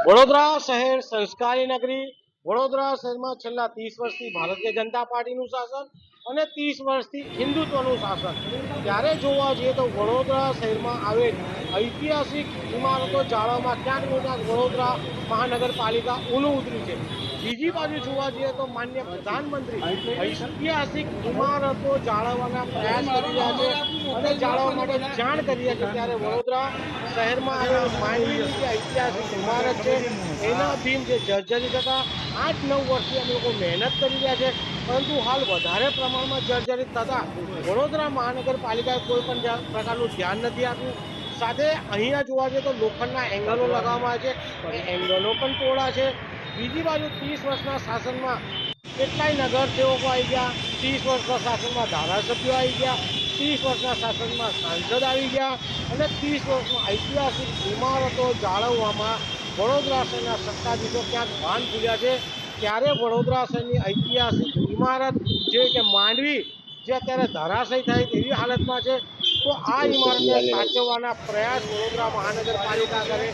વડોદરા શહેર સંસ્કારી નગરી। વડોદરા શહેરમાં છેલ્લા 30 વર્ષથી ભારતીય જનતા પાર્ટીનું શાસન અને 30 વર્ષથી હિન્દુત્વનું શાસન। ત્યારે જોવા જઈએ તો વડોદરા શહેરમાં આવેલ ઐતિહાસિક ઇમારતો જાળવવામાં ક્યાંક ને ક્યાંક વડોદરા મહાનગરપાલિકા ઊનું ઉતરી છે। બીજી બાજુ જોવા જઈએ તો માન્ય પ્રધાનમંત્રી ઐતિહાસિક ઇમારતો જાળવવાના પ્રયાસ કરી રહ્યા છે અને જાળવવા માટે જાણ કરી રહ્યા છે। ત્યારે વડોદરા શહેરમાં આવેલ માંડવીની જે ઐતિહાસિક ઇમારત છે એના બીમ જે જર્જરિત હતા 8-9 વર્ષથી અમે લોકો મહેનત કરી રહ્યા છે, પરંતુ હાલ વધારે પ્રમાણમાં જર્જરિત થતા વડોદરા મહાનગરપાલિકાએ કોઈ પણ પ્રકારનું ધ્યાન નથી આપ્યું। સાથે અહીંયા જોવા જઈએ તો લોખંડના એંગલો લગાવવામાં આવે છે, એ એંગલો પણ તોડા છે। બીજી બાજુ 30 વર્ષના શાસનમાં કેટલાય નગરસેવકો આવી ગયા, 30 વર્ષના શાસનમાં ધારાસભ્યો આવી ગયા, 30 વર્ષના શાસનમાં સાંસદ આવી ગયા અને 30 વર્ષમાં ઐતિહાસિક ઇમારતો જાળવવામાં વડોદરા શહેરના સત્તાધીશો ક્યાંક ભાન ભૂલ્યા છે। ત્યારે વડોદરા શહેરની ઐતિહાસિક ઇમારત જે કે માંડવી જે અત્યારે ધરાશયી થાય તેવી હાલતમાં છે, તો આ ઇમારતને સાચવવાના પ્રયાસ વડોદરા મહાનગરપાલિકા કરે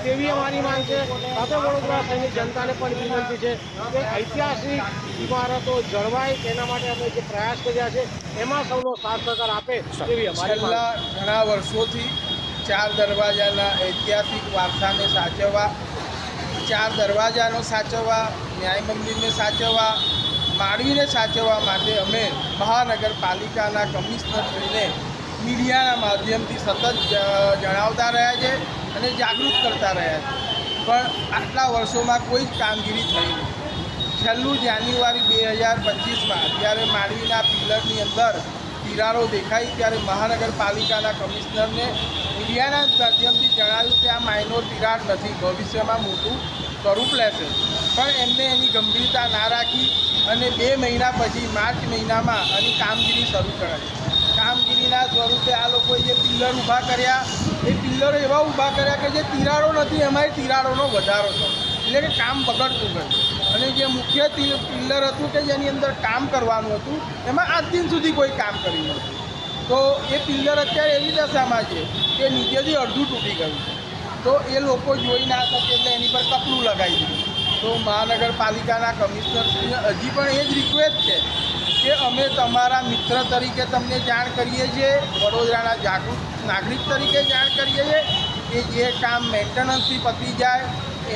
તેવી અમારી માંગ છે। સાથે વડોદરા શહેરની જનતાને પણ વિનંતી છે કે ઐતિહાસિક ઇમારતો જળવાય તેના માટે અમે જે પ્રયાસ કર્યા છે એમાં સૌનો સાથ સહકાર આપે તેવી અમારી છેલ્લા ઘણા વર્ષોથી 4 દરવાજાના ઐતિહાસિક વારસાને સાચવવા, 4 દરવાજાનો સાચવવા, ન્યાય મંદિરને સાચવવા, માંડવીને સાચવવા માટે અમે મહાનગરપાલિકાના કમિશનરશ્રીને મીડિયાના માધ્યમથી સતત જણાવતા રહ્યા છે અને જાગૃત કરતા રહ્યા છે, પણ આટલા વર્ષોમાં કોઈ જ કામગીરી થઈ નહીં। છેલ્લું જાન્યુઆરી 2025માં જ્યારે માંડવીના પિલ્લરની અંદર તિરાડો દેખાઈ ત્યારે મહાનગરપાલિકાના કમિશનરને મીડિયાના માધ્યમથી જણાવ્યું કે આ માઇનોર તિરાડ નથી, ભવિષ્યમાં મોટું સ્વરૂપ લેશે, પણ એમને એની ગંભીરતા ના રાખી અને 2 મહિના પછી માર્ચ મહિનામાં આની કામગીરી શરૂ કરાવી। કામગીરીના સ્વરૂપે આ લોકોએ જે પિલ્લર ઊભા કર્યા એ પિલ્લરો એવા ઊભા કર્યા કે જે તિરાડો નથી એમાંય તિરાડોનો વધારો થયો, એટલે કે કામ બગડતું ગયું। અને જે મુખ્ય પિલ્લર હતું કે જેની અંદર કામ કરવાનું હતું એમાં આજ દિન સુધી કોઈ કામ કર્યું નથી, તો એ પિલ્લર અત્યારે એવી દશામાં છે કે નીચેથી અડધું તૂટી ગયું છે, તો એ લોકો જોઈ ના શકે એટલે એની પર કપડું લગાવી દીધું। તો મહાનગરપાલિકાના કમિશનરશ્રીને હજી પણ એ જ રિક્વેસ્ટ છે કે અમે તમારા મિત્ર તરીકે તમને જાણ કરીએ છીએ, વડોદરાના જાગૃત નાગરિક તરીકે જાણ કરીએ છીએ કે જે કામ મેન્ટેનન્સથી પતી જાય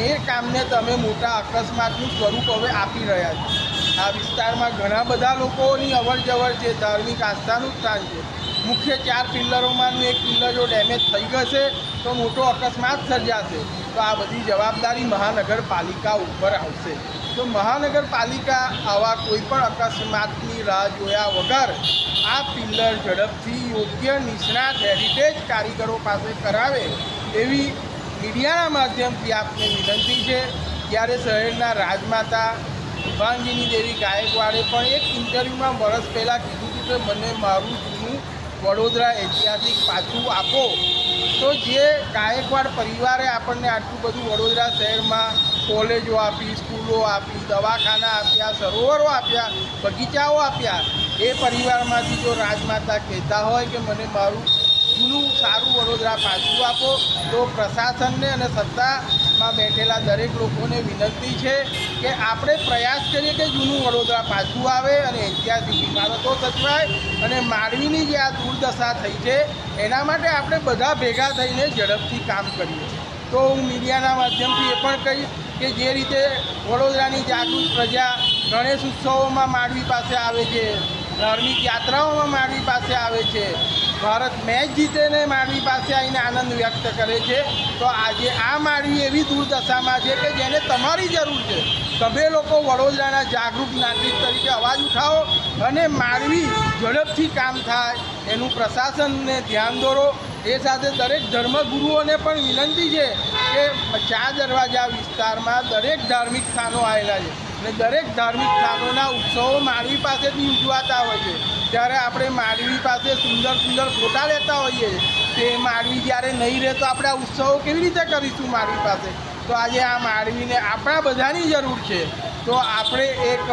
એ કામને તમે મોટા અકસ્માતનું સ્વરૂપ હવે આપી રહ્યા છો। આ વિસ્તારમાં ઘણા બધા લોકોની અવર જવર છે, ધાર્મિક આસ્થાનું સ્થાન છે, મુખ્ય 4 પિલ્લરોમાંનું એક પિલ્લર જો ડેમેજ થઈ જશે તો મોટો અકસ્માત સર્જાશે, તો આ બધી જવાબદારી મહાનગરપાલિકા ઉપર આવશે। તો મહાનગરપાલિકા આવા કોઈ પણ અકસ્માતની રાહ જોયા વગર આ પિલ્લર ઝડપથી યોગ્ય નિષ્ણાત હેરિટેજ કારીગરો પાસે કરાવે એવી મીડિયાના માધ્યમથી આપને વિનંતી છે। ત્યારે શહેરના રાજમાતા શુભાંગીની દેવી ગાયકવાડે પણ એક ઇન્ટરવ્યૂમાં વર્ષ પહેલાં કીધું હતું કે મને મારું જૂનું વડોદરા ઐતિહાસિક પાછું આપો, તો જે ગાયકવાડ પરિવારે આપણને આટલું બધું વડોદરા શહેરમાં કોલેજો આપી, સ્કૂલો આપી, દવાખાના આપ્યા, સરોવરો આપ્યા, બગીચાઓ આપ્યા, એ પરિવારમાંથી જો રાજમાતા કહેતા હોય કે મને મારું જૂનું સારું વડોદરા પાછું આપો, તો પ્રશાસનને અને સત્તામાં બેઠેલા દરેક લોકોને વિનંતી છે કે આપણે પ્રયાસ કરીએ કે જૂનું વડોદરા પાછું આવે અને ઐતિહાસિક ઇમારતો સચવાય અને માંડવીની જે આ દુર્દશા થઈ છે એના માટે આપણે બધા ભેગા થઈને ઝડપથી કામ કરીએ। તો હું મીડિયાના માધ્યમથી એ પણ કહીશ કે જે રીતે વડોદરાની જાગૃત પ્રજા ગણેશ ઉત્સવોમાં માંડવી પાસે આવે છે, ધાર્મિક યાત્રાઓમાં માંડવી પાસે આવે છે, ભારત મેચ જીતેને માંડવી પાસે આવીને આનંદ વ્યક્ત કરે છે, તો આજે આ માંડવી એવી દુર્દશામાં છે કે જેને તમારી જરૂર છે। તમે લોકો વડોદરાના જાગૃત નાગરિક તરીકે અવાજ ઉઠાવો અને માંડવી ઝડપથી કામ થાય એનું પ્રશાસનને ધ્યાન દોરો। એ સાથે દરેક ધર્મગુરુઓને પણ વિનંતી છે કે 4 દરવાજા વિસ્તારમાં દરેક ધાર્મિક સ્થાનો આવેલા છે અને દરેક ધાર્મિક સ્થાનોના ઉત્સવો માંડવી પાસેથી ઉજવાતા હોય છે, ત્યારે આપણે માંડવી પાસે સુંદર સુંદર ફોટા લેતા હોઈએ તે માંડવી જ્યારે નહીં રહે તો આપણે આ ઉત્સવો કેવી રીતે કરીશું માંડવી પાસે? તો આજે આ માંડવીને આપણા બધાની જરૂર છે, તો આપણે એક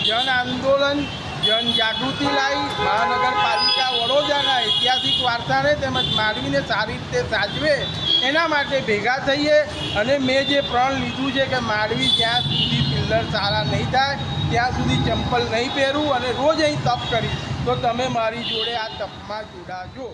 જન આંદોલન, જનજાગૃતિ લાવી મહાનગરપાલિકા વડોદરાના ઐતિહાસિક વારસાને તેમજ માંડવીને સારી રીતે સાચવે એના માટે ભેગા થઈએ અને મેં જે પ્રણ લીધું છે કે માંડવી જ્યાં સુધી પિલ્લર સારા નહીં થાય ત્યાં સુધી ચંપલ નહીં પહેરવું અને રોજ અહીં તપ કરીશ, તો તમે મારી જોડે આ તપમાં જોડાજો.